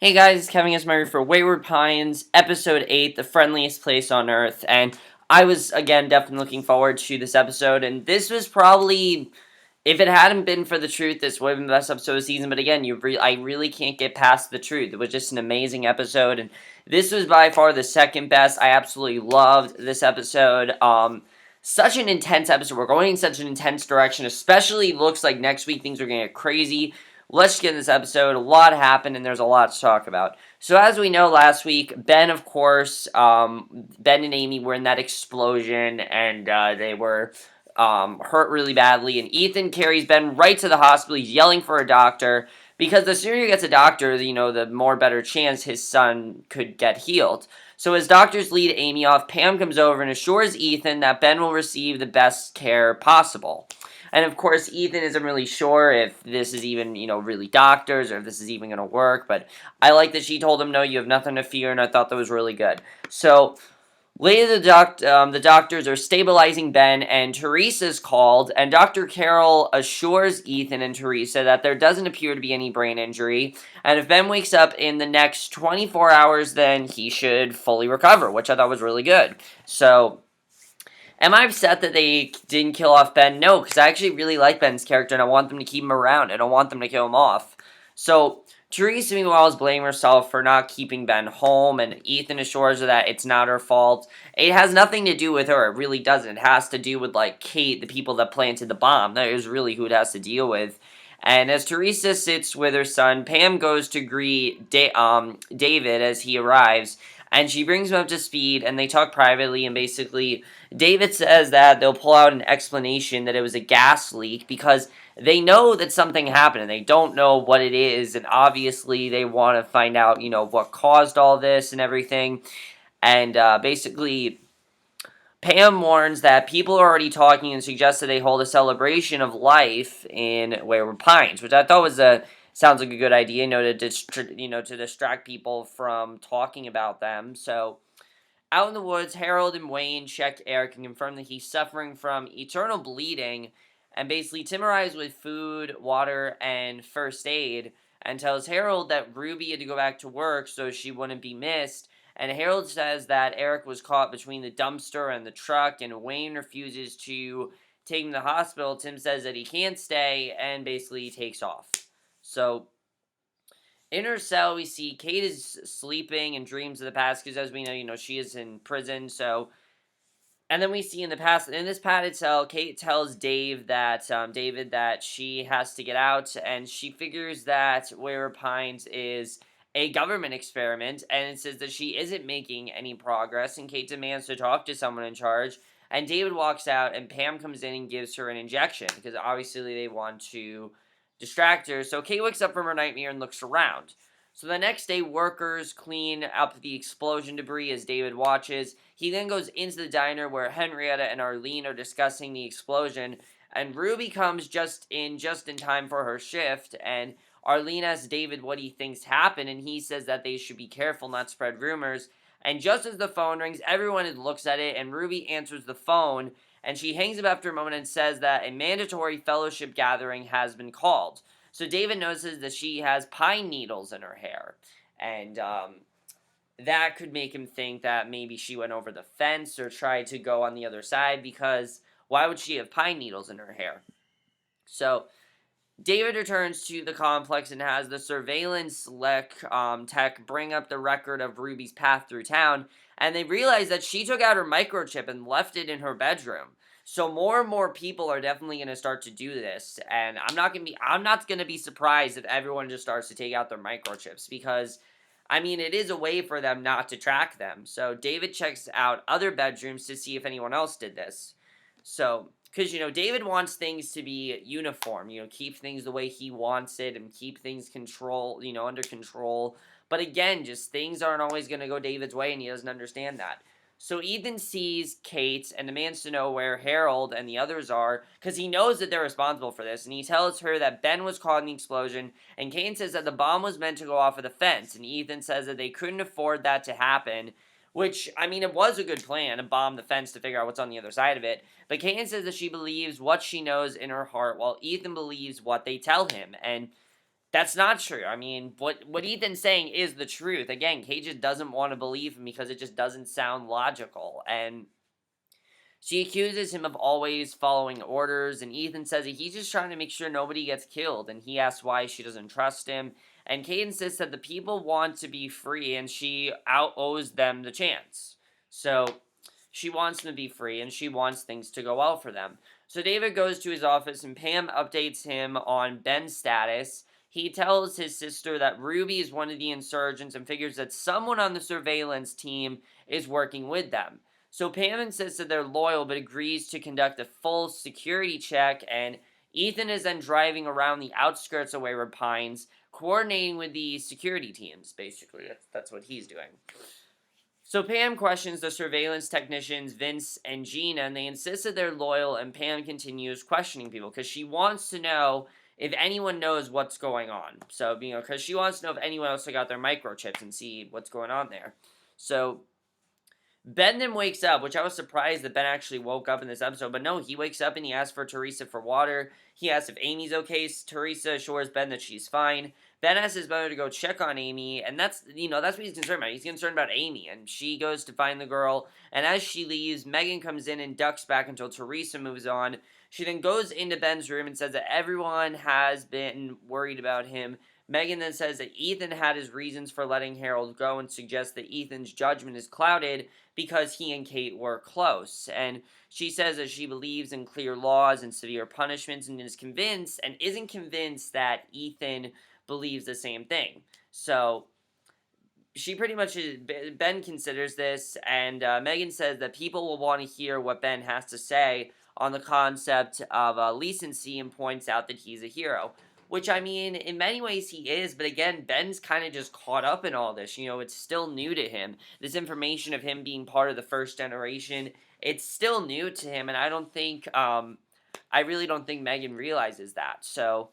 Hey guys, it's Kevin Murray for Wayward Pines, Episode 8, The Friendliest Place on Earth, and I was, again, definitely looking forward to this episode, and this was probably, if it hadn't been for the truth, this would have been the best episode of the season, but again, I really can't get past the truth. It was just an amazing episode, and this was by far the second best. I absolutely loved this episode. Such an intense episode. We're going in such an intense direction, especially looks like next week things are going to get crazy. Let's get in this episode. A lot happened, and there's a lot to talk about. So, as we know, last week, Ben, of course, Ben and Amy were in that explosion, and they were hurt really badly. And Ethan carries Ben right to the hospital. He's yelling for a doctor because the sooner he gets a doctor, the more better chance his son could get healed. So, as doctors lead Amy off, Pam comes over and assures Ethan that Ben will receive the best care possible. And of course, Ethan isn't really sure if this is even, really doctors or if this is even going to work. But I like that she told him, no, you have nothing to fear. And I thought that was really good. So later, the doctors are stabilizing Ben, and Teresa's called. And Dr. Carroll assures Ethan and Teresa that there doesn't appear to be any brain injury. And if Ben wakes up in the next 24 hours, then he should fully recover, which I thought was really good. So am I upset that they didn't kill off Ben? No, because I actually really like Ben's character and I want them to keep him around. I don't want them to kill him off. So, Teresa, meanwhile, is blaming herself for not keeping Ben home, and Ethan assures her that it's not her fault. It has nothing to do with her. It really doesn't. It has to do with, Kate, the people that planted the bomb. That is really who it has to deal with. And as Teresa sits with her son, Pam goes to greet David as he arrives, and she brings him up to speed, and they talk privately, and basically David says that they'll pull out an explanation that it was a gas leak because they know that something happened and they don't know what it is, and obviously they want to find out, what caused all this and everything. And basically, Pam warns that people are already talking and suggests that they hold a celebration of life in Wayward Pines, which I thought sounds like a good idea, to distract people from talking about them. So, out in the woods, Harold and Wayne check Eric and confirm that he's suffering from eternal bleeding, and basically Tim arrives with food, water, and first aid, and tells Harold that Ruby had to go back to work so she wouldn't be missed. And Harold says that Eric was caught between the dumpster and the truck, and Wayne refuses to take him to the hospital. Tim says that he can't stay, and basically he takes off. So, in her cell, we see Kate is sleeping and dreams of the past, because as we know, she is in prison, so... And then we see in this padded cell, Kate tells David that she has to get out, and she figures that Wayward Pines is a government experiment, and it says that she isn't making any progress, and Kate demands to talk to someone in charge, and David walks out, and Pam comes in and gives her an injection, because obviously they want to distract her. So Kate wakes up from her nightmare and looks around. So the next day, workers clean up the explosion debris as David watches. He then goes into the diner where Henrietta and Arlene are discussing the explosion, and Ruby comes just in time for her shift, and Arlene asks David what he thinks happened, and he says that they should be careful not to spread rumors. And just as the phone rings, everyone looks at it, and Ruby answers the phone, and she hangs up after a moment and says that a mandatory fellowship gathering has been called. So David notices that she has pine needles in her hair, and that could make him think that maybe she went over the fence or tried to go on the other side, because why would she have pine needles in her hair? So David returns to the complex and has the surveillance tech bring up the record of Ruby's path through town, and they realize that she took out her microchip and left it in her bedroom. So more and more people are definitely going to start to do this, and I'm not going to be surprised if everyone just starts to take out their microchips, because it is a way for them not to track them. So David checks out other bedrooms to see if anyone else did this. So, because, David wants things to be uniform, keep things the way he wants it and keep things under control. But again, just things aren't always going to go David's way, and he doesn't understand that. So Ethan sees Kate and demands to know where Harold and the others are, because he knows that they're responsible for this, and he tells her that Ben was caught in the explosion, and Kate says that the bomb was meant to go off of the fence, and Ethan says that they couldn't afford that to happen, which, it was a good plan, to bomb the fence to figure out what's on the other side of it, but Kate says that she believes what she knows in her heart, while Ethan believes what they tell him, and That's not true. I mean, what Ethan's saying is the truth. Again, Kate just doesn't want to believe him because it just doesn't sound logical. And she accuses him of always following orders, and Ethan says that he's just trying to make sure nobody gets killed, and he asks why she doesn't trust him. And Kate insists that the people want to be free, and she owes them the chance. So she wants them to be free, and she wants things to go well for them. So David goes to his office, and Pam updates him on Ben's status. He tells his sister that Ruby is one of the insurgents and figures that someone on the surveillance team is working with them. So Pam insists that they're loyal but agrees to conduct a full security check, and Ethan is then driving around the outskirts of Wayward Pines, coordinating with the security teams, basically. That's what he's doing. So Pam questions the surveillance technicians, Vince and Gina, and they insist that they're loyal, and Pam continues questioning people because she wants to know if anyone knows what's going on. So, because she wants to know if anyone else took out their microchips and see what's going on there. So Ben then wakes up, which I was surprised that Ben actually woke up in this episode, but no, he wakes up and he asks for Teresa for water. He asks if Amy's okay. Teresa assures Ben that she's fine. Ben asks his mother to go check on Amy, and that's what he's concerned about. He's concerned about Amy, and she goes to find the girl, and as she leaves, Megan comes in and ducks back until Teresa moves on. She then goes into Ben's room and says that everyone has been worried about him. Megan then says that Ethan had his reasons for letting Harold go and suggests that Ethan's judgment is clouded because he and Kate were close. And she says that she believes in clear laws and severe punishments and isn't convinced that Ethan believes the same thing. So she pretty much Ben considers this, and Megan says that people will want to hear what Ben has to say on the concept of licency and points out that he's a hero. Which, I mean, in many ways he is, but again, Ben's kind of just caught up in all this. It's still new to him. This information of him being part of the first generation, it's still new to him, and I really don't think Megan realizes that. So,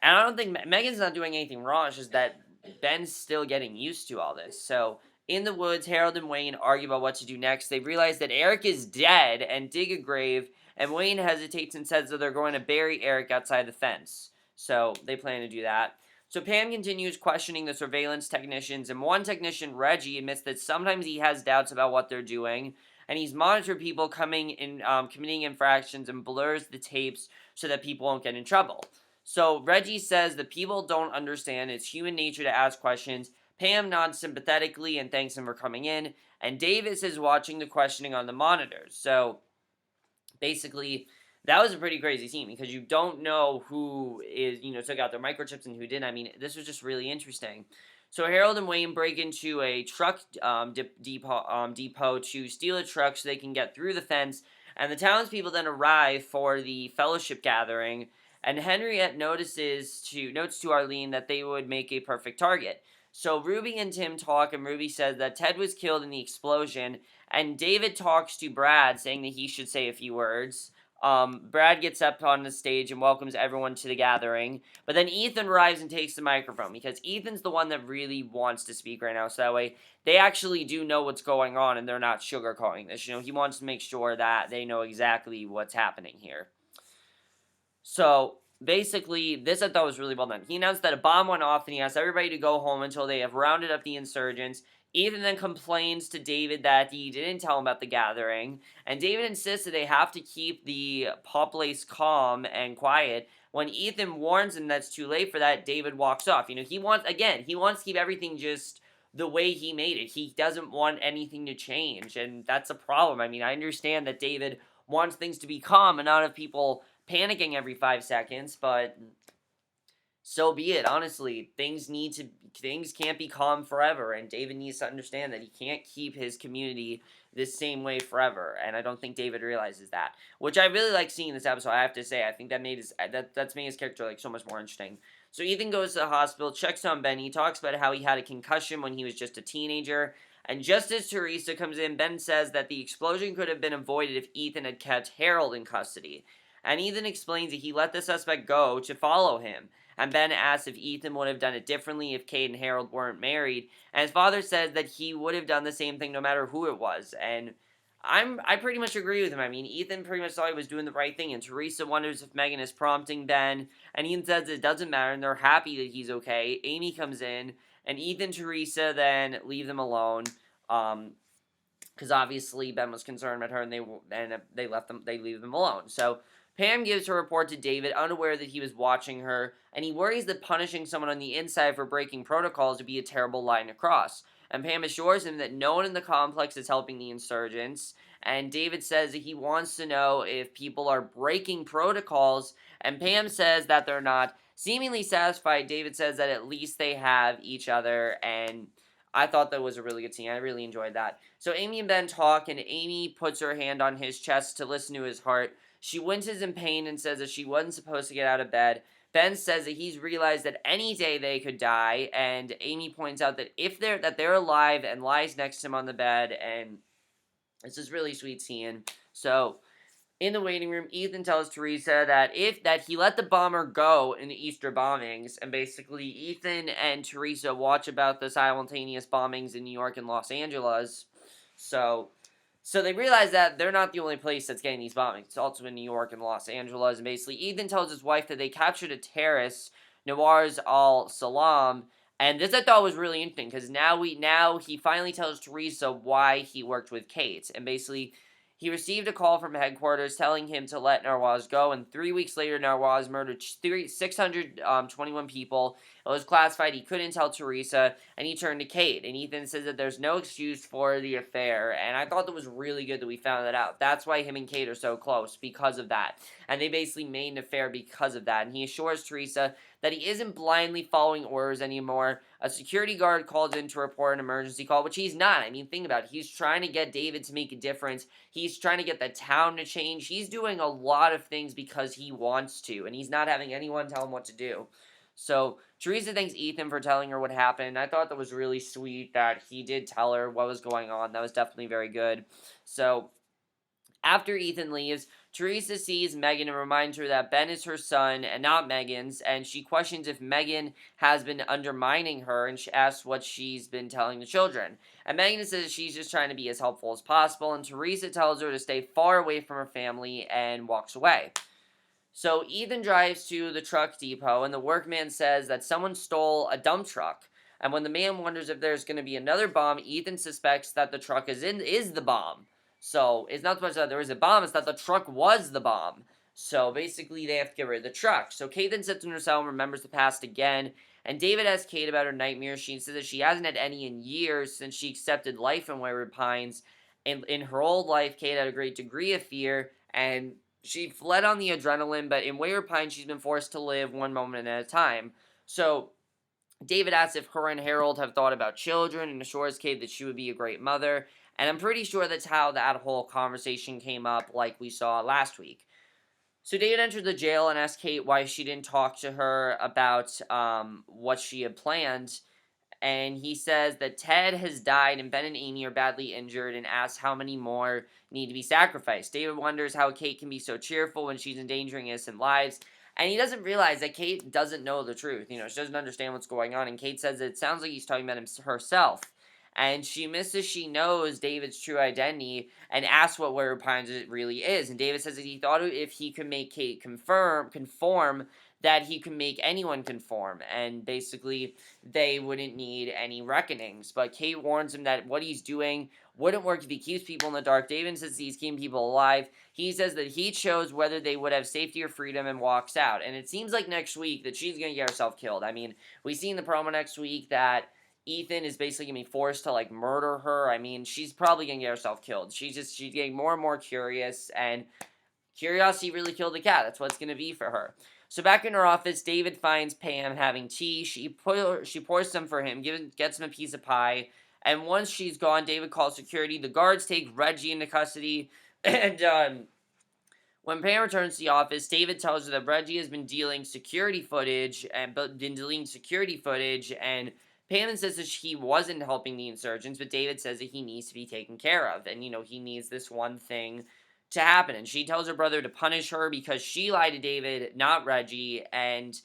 and I don't think Megan's not doing anything wrong, it's just that Ben's still getting used to all this. So, in the woods, Harold and Wayne argue about what to do next. They realize that Eric is dead and dig a grave, and Wayne hesitates and says that they're going to bury Eric outside the fence. So they plan to do that. So Pam continues questioning the surveillance technicians, and one technician, Reggie, admits that sometimes he has doubts about what they're doing, and he's monitored people coming in, committing infractions, and blurs the tapes so that people won't get in trouble. So Reggie says that people don't understand it's human nature to ask questions. Pam nods sympathetically and thanks him for coming in, and Davis is watching the questioning on the monitors. So basically, that was a pretty crazy scene because you don't know who took out their microchips and who didn't. I mean, this was just really interesting. So Harold and Wayne break into a truck depot to steal a truck so they can get through the fence, and the townspeople then arrive for the fellowship gathering, and Henriette notes to Arlene that they would make a perfect target. So Ruby and Tim talk, and Ruby says that Ted was killed in the explosion, and David talks to Brad, saying that he should say a few words. Brad gets up on the stage and welcomes everyone to the gathering, but then Ethan arrives and takes the microphone, because Ethan's the one that really wants to speak right now, so that way they actually do know what's going on and they're not sugarcoating this. He wants to make sure that they know exactly what's happening here. So, basically, this I thought was really well done. He announced that a bomb went off and he asked everybody to go home until they have rounded up the insurgents. Ethan then complains to David that he didn't tell him about the gathering, and David insists that they have to keep the populace calm and quiet. When Ethan warns him that's too late for that, David walks off. He wants to keep everything just the way he made it. He doesn't want anything to change, and that's a problem. I mean, I understand that David wants things to be calm and not have people panicking every 5 seconds, but so be it. Honestly, things can't be calm forever, and David needs to understand that he can't keep his community this same way forever, and I don't think David realizes that, which I really like seeing in this episode. I have to say, I think that made that's made his character so much more interesting. So Ethan goes to the hospital, checks on Ben. He talks about how he had a concussion when he was just a teenager, and just as Teresa comes in, Ben says that the explosion could have been avoided if Ethan had kept Harold in custody. And Ethan explains that he let the suspect go to follow him. And Ben asks if Ethan would have done it differently if Kate and Harold weren't married. And his father says that he would have done the same thing no matter who it was. And I pretty much agree with him. I mean, Ethan pretty much thought he was doing the right thing, and Teresa wonders if Megan is prompting Ben, and Ethan says it doesn't matter, and they're happy that he's okay. Amy comes in, and Ethan and Teresa then leave them alone. Because obviously Ben was concerned about her, and they left them. They leave them alone. So Pam gives her report to David, unaware that he was watching her, and he worries that punishing someone on the inside for breaking protocols would be a terrible line to cross. And Pam assures him that no one in the complex is helping the insurgents. And David says that he wants to know if people are breaking protocols, and Pam says that they're not. Seemingly satisfied, David says that at least they have each other, and I thought that was a really good scene. I really enjoyed that. So Amy and Ben talk, and Amy puts her hand on his chest to listen to his heart. She winces in pain and says that she wasn't supposed to get out of bed. Ben says that he's realized that any day they could die, and Amy points out that they're alive, and lies next to him on the bed, and it's this really sweet scene. So in the waiting room, Ethan tells Teresa that he let the bomber go in the Easter bombings, and basically Ethan and Teresa watch about the simultaneous bombings in New York and Los Angeles. So they realize that they're not the only place that's getting these bombings. It's also in New York and Los Angeles. And basically, Ethan tells his wife that they captured a terrorist, Nawaz al-Salam. And this I thought was really interesting because now he finally tells Teresa why he worked with Kate. And basically, he received a call from headquarters telling him to let Nawaz go, and 3 weeks later, Nawaz murdered 621 people. It was classified. He couldn't tell Teresa, and he turned to Kate. And Ethan says that there's no excuse for the affair, and I thought that was really good that we found that out. That's why him and Kate are so close, because of that. And they basically made an affair because of that. And he assures Teresa that he isn't blindly following orders anymore. A security guard called in to report an emergency call, which he's not. I mean, think about it. He's trying to get David to make a difference. He's trying to get the town to change. He's doing a lot of things because he wants to, and he's not having anyone tell him what to do. So Teresa thanks Ethan for telling her what happened. I thought that was really sweet that he did tell her what was going on. That was definitely very good. So after Ethan leaves, Teresa sees Megan and reminds her that Ben is her son and not Megan's, and she questions if Megan has been undermining her, and she asks what she's been telling the children. And Megan says she's just trying to be as helpful as possible, and Teresa tells her to stay far away from her family and walks away. So Ethan drives to the truck depot, and the workman says that someone stole a dump truck. And when the man wonders if there's going to be another bomb, Ethan suspects that the truck is the bomb. So it's not so much that there is a bomb, it's that the truck was the bomb. So basically they have to get rid of the truck. So Kate then sits in her cell and remembers the past again. And David asks Kate about her nightmares. She says that she hasn't had any in years since she accepted life in Wayward Pines. And in her old life, Kate had a great degree of fear, and she fled on the adrenaline, but in Wayward Pines, she's been forced to live one moment at a time. So David asks if her and Harold have thought about children and assures Kate that she would be a great mother. And I'm pretty sure that's how that whole conversation came up like we saw last week. So David enters the jail and asks Kate why she didn't talk to her about what she had planned. And he says that Ted has died and Ben and Amy are badly injured, and asks how many more need to be sacrificed. David wonders how Kate can be so cheerful when she's endangering innocent lives. And he doesn't realize that Kate doesn't know the truth. She doesn't understand what's going on. And Kate says that it sounds like he's talking about herself. And she misses she knows David's true identity and asks what Wayward Pines it really is. And David says that he thought if he could make Kate conform, that he could make anyone conform. And basically, they wouldn't need any reckonings. But Kate warns him that what he's doing wouldn't work if he keeps people in the dark. David says he's keeping people alive. He says that he chose whether they would have safety or freedom and walks out. And it seems like next week that she's going to get herself killed. I mean, we see in the promo next week that Ethan is basically going to be forced to, murder her. I mean, she's probably going to get herself killed. She's getting more and more curious, and curiosity really killed the cat. That's what it's going to be for her. So back in her office, David finds Pam having tea. She pours some for him, gets him a piece of pie, and once she's gone, David calls security. The guards take Reggie into custody, and when Pam returns to the office, David tells her that Reggie has been deleting security footage, and Pam insists that he wasn't helping the insurgents, but David says that he needs to be taken care of, and, he needs this one thing to happen. And she tells her brother to punish her because she lied to David, not Reggie, and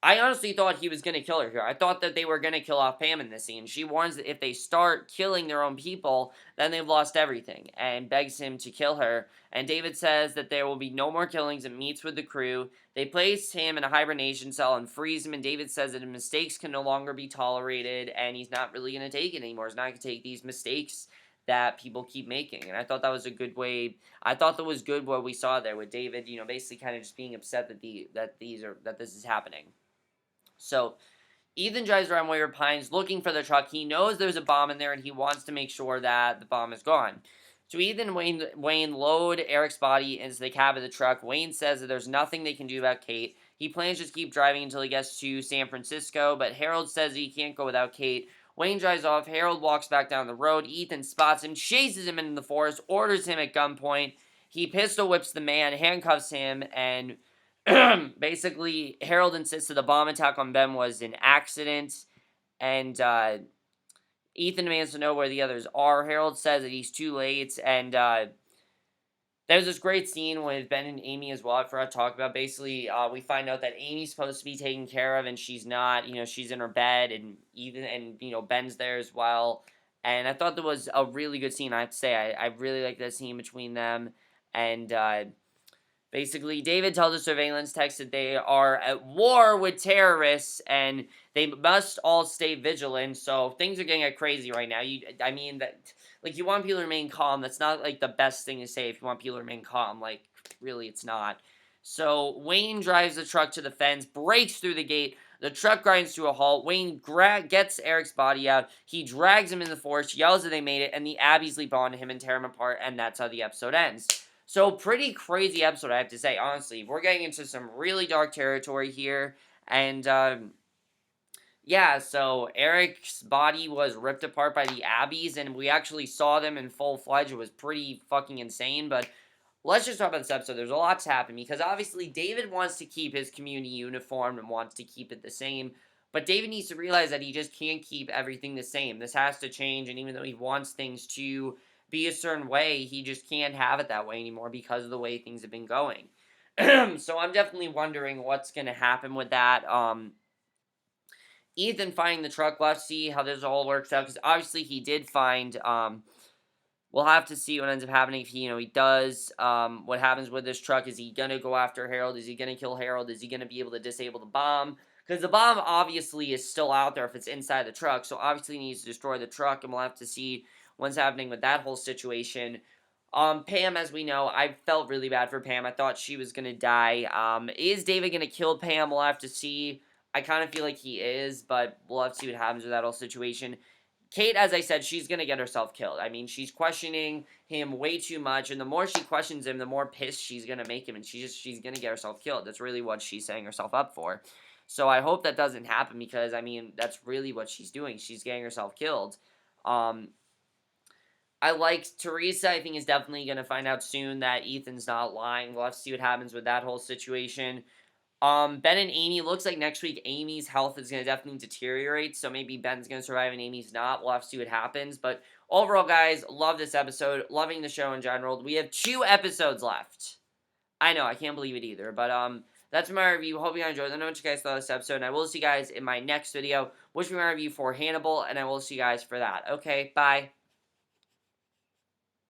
I honestly thought he was going to kill her here. I thought that they were going to kill off Pam in this scene. She warns that if they start killing their own people, then they've lost everything, and begs him to kill her. And David says that there will be no more killings and meets with the crew. They place him in a hibernation cell and freeze him, and David says that mistakes can no longer be tolerated, and he's not really going to take it anymore. He's not going to take these mistakes that people keep making. And I thought that was a good way. I thought that was good what we saw there with David, basically kind of just being upset that this is happening. So Ethan drives around Wayward Pines looking for the truck. He knows there's a bomb in there, and he wants to make sure that the bomb is gone. So Ethan and Wayne load Eric's body into the cab of the truck. Wayne says that there's nothing they can do about Kate. He plans to just keep driving until he gets to San Francisco, but Harold says he can't go without Kate. Wayne drives off. Harold walks back down the road. Ethan spots him, chases him into the forest, orders him at gunpoint. He pistol whips the man, handcuffs him, and basically, Harold insists that the bomb attack on Ben was an accident, and Ethan demands to know where the others are. Harold says that he's too late, and there's this great scene with Ben and Amy as well. I forgot to talk about. Basically, we find out that Amy's supposed to be taken care of, and she's not. She's in her bed, and Ben's there as well. And I thought that was a really good scene. I have to say, I really like that scene between them, and basically, David tells the surveillance tech that they are at war with terrorists, and they must all stay vigilant. So things are getting crazy right now. You want people to remain calm. That's not like the best thing to say if you want people to remain calm. Like, really, it's not. So Wayne drives the truck to the fence, breaks through the gate. The truck grinds to a halt. Wayne gets Eric's body out. He drags him in the forest, yells that they made it, and the Abbeys leap onto him and tear him apart, and that's how the episode ends. So, pretty crazy episode, I have to say, honestly. We're getting into some really dark territory here, and, yeah, so Eric's body was ripped apart by the Abbeys, and we actually saw them in full-fledged. It was pretty fucking insane, but let's just talk about this episode. There's a lot to happen, because obviously David wants to keep his community uniform and wants to keep it the same, but David needs to realize that he just can't keep everything the same. This has to change, and even though he wants things to be a certain way, he just can't have it that way anymore because of the way things have been going. So I'm definitely wondering what's going to happen with that. Ethan finding the truck, we'll have to see how this all works out, because obviously he did find, we'll have to see what ends up happening if he does, what happens with this truck. Is he going to go after Harold? Is he going to kill Harold? Is he going to be able to disable the bomb? Because the bomb obviously is still out there if it's inside the truck, so obviously he needs to destroy the truck, and we'll have to see what's happening with that whole situation. Pam, as we know, I felt really bad for Pam. I thought she was going to die. Is David going to kill Pam? We'll have to see. I kind of feel like he is, but we'll have to see what happens with that whole situation. Kate, as I said, she's going to get herself killed. I mean, she's questioning him way too much, and the more she questions him, the more pissed she's going to make him, and she's going to get herself killed. That's really what she's setting herself up for. So I hope that doesn't happen, because, I mean, that's really what she's doing. She's getting herself killed. I like Teresa. I think is definitely going to find out soon that Ethan's not lying. We'll have to see what happens with that whole situation. Ben and Amy, looks like next week Amy's health is going to definitely deteriorate, so maybe Ben's going to survive and Amy's not. We'll have to see what happens. But overall, guys, love this episode. Loving the show in general. We have 2 episodes left. I know, I can't believe it either. But that's my review. Hope you guys enjoyed. Let me know what you guys thought of this episode, and I will see you guys in my next video, which will be my review for Hannibal, and I will see you guys for that. Okay, bye.